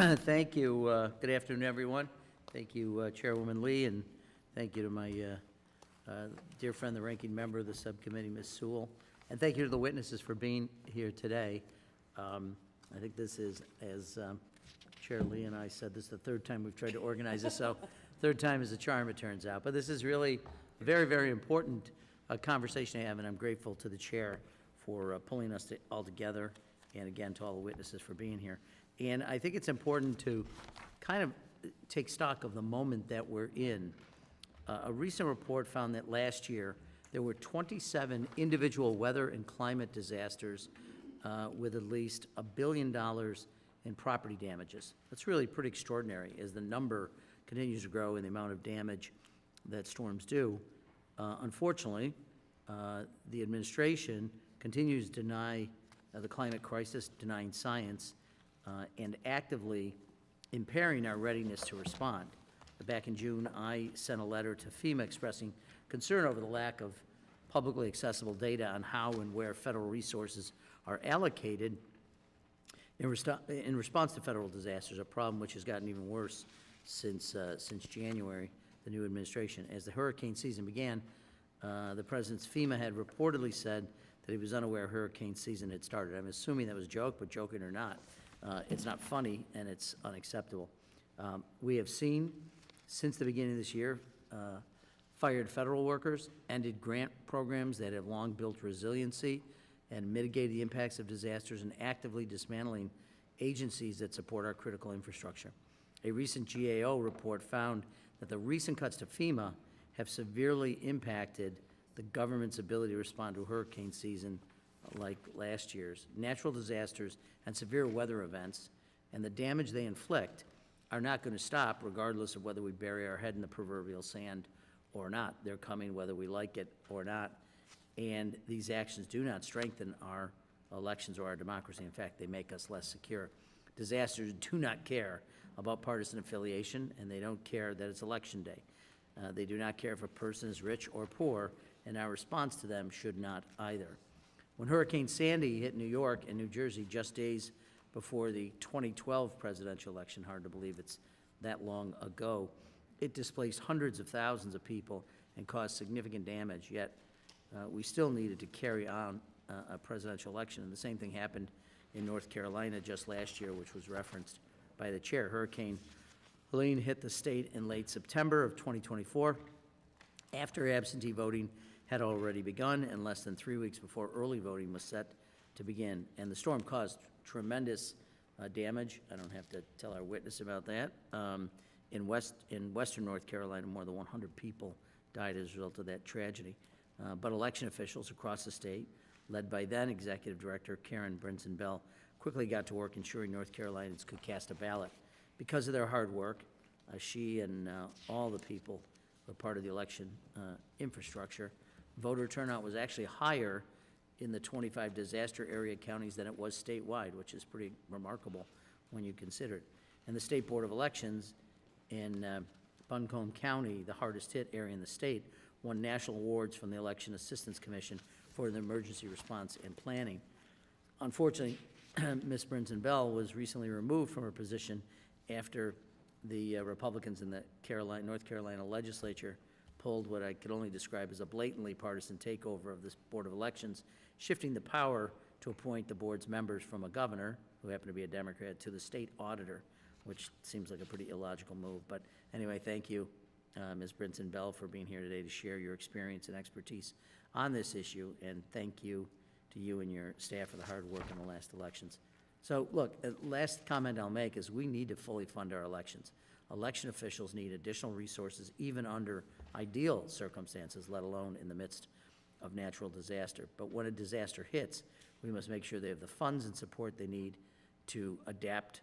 Thank you. Good afternoon, everyone. Thank you, Chairwoman Lee, and thank you to my dear friend, the ranking member of the subcommittee, Ms. Sewell. And thank you to the witnesses for being here today. I think this is, as Chair Lee and I said, this is the third time we've tried to organize this, so third time is a charm, it turns out. But this is really a very, very important conversation to have, and I'm grateful to the chair for pulling us all together, and again, to all the witnesses for being here. And I think it's important to kind of take stock of the moment that we're in. A recent report found that last year there were 27 individual weather and climate disasters with at least $1 billion in property damages. That's really pretty extraordinary as the number continues to grow in the amount of damage that storms do. Unfortunately, the administration continues to deny the climate crisis, denying science, and actively impairing our readiness to respond. Back in June, I sent a letter to FEMA expressing concern over the lack of publicly accessible data on how and where federal resources are allocated in response to federal disasters, a problem which has gotten even worse since January, the new administration. As the hurricane season began, the President's FEMA had reportedly said that he was unaware hurricane season had started. I'm assuming that was a joke, but joking or not, it's not funny and it's unacceptable. We have seen, since the beginning of this year, fired federal workers, ended grant programs that have long built resiliency and mitigated the impacts of disasters, and actively dismantling agencies that support our critical infrastructure. A recent GAO report found that the recent cuts to FEMA have severely impacted the government's ability to respond to a hurricane season like last year's. Natural disasters and severe weather events and the damage they inflict are not going to stop regardless of whether we bury our head in the proverbial sand or not. They're coming whether we like it or not. And these actions do not strengthen our elections or our democracy. In fact, they make us less secure. Disasters do not care about partisan affiliation, and they don't care that it's election day. They do not care if a person is rich or poor, and our response to them should not either. When Hurricane Sandy hit New York and New Jersey just days before the 2012 presidential election, hard to believe it's that long ago, it displaced hundreds of thousands of people and caused significant damage, yet we still needed to carry on a presidential election. And the same thing happened in North Carolina just last year, which was referenced by the chair. Hurricane Helene hit the state in late September of 2024, after absentee voting had already begun and less than 3 weeks before early voting was set to begin. And the storm caused tremendous damage. I don't have to tell our witness about that. In western North Carolina, more than 100 people died as a result of that tragedy. But election officials across the state, led by then Executive Director Karen Brinson-Bell, quickly got to work ensuring North Carolinians could cast a ballot. Because of their hard work, she and all the people who are part of the election infrastructure, voter turnout was actually higher in the 25 disaster area counties than it was statewide, which is pretty remarkable when you consider it. And the State Board of Elections in Buncombe County, the hardest hit area in the state, won national awards from the Election Assistance Commission for the emergency response and planning. Unfortunately, Ms. Brinson-Bell was recently removed from her position after the Republicans in the North Carolina legislature pulled what I could only describe as a blatantly partisan takeover of this Board of Elections, shifting the power to appoint the board's members from a governor, who happened to be a Democrat, to the state auditor, which seems like a pretty illogical move. But anyway, thank you, Ms. Brinson-Bell, for being here today to share your experience and expertise on this issue, and thank you to you and your staff for the hard work in the last elections. So look, last comment I'll make is we need to fully fund our elections. Election officials need additional resources even under ideal circumstances, let alone in the midst of natural disaster. But when a disaster hits, we must make sure they have the funds and support they need to adapt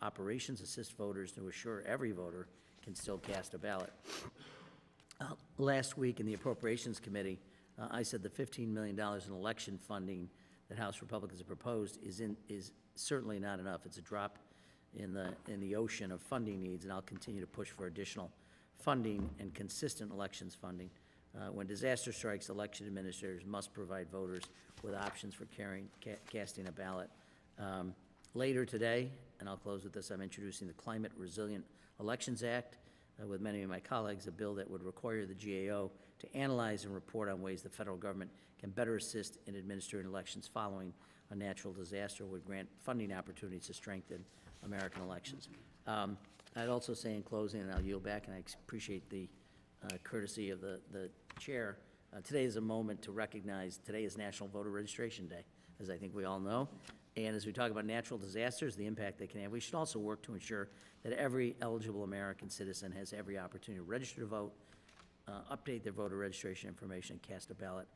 operations, assist voters, to assure every voter can still cast a ballot. Last week in the Appropriations Committee, I said the $15 million in election funding that House Republicans have proposed is certainly not enough. It's a drop in the ocean of funding needs, and I'll continue to push for additional funding and consistent elections funding. When disaster strikes, election administrators must provide voters with options for casting a ballot. Later today, and I'll close with this, I'm introducing the Climate Resilient Elections Act with many of my colleagues, a bill that would require the GAO to analyze and report on ways the federal government can better assist in administering elections following a natural disaster, would grant funding opportunities to strengthen American elections. I'd also say in closing, and I'll yield back, and I appreciate the courtesy of the chair, today is a moment to recognize, today is National Voter Registration Day, as I think we all know. And as we talk about natural disasters, the impact they can have, we should also work to ensure that every eligible American citizen has every opportunity to register to vote, update their voter registration information, and cast a ballot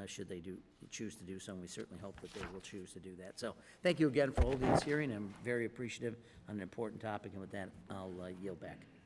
should they choose to do so, and we certainly hope that they will choose to do that. So thank you again for holding this hearing. I'm very appreciative on an important topic, and with that, I'll yield back.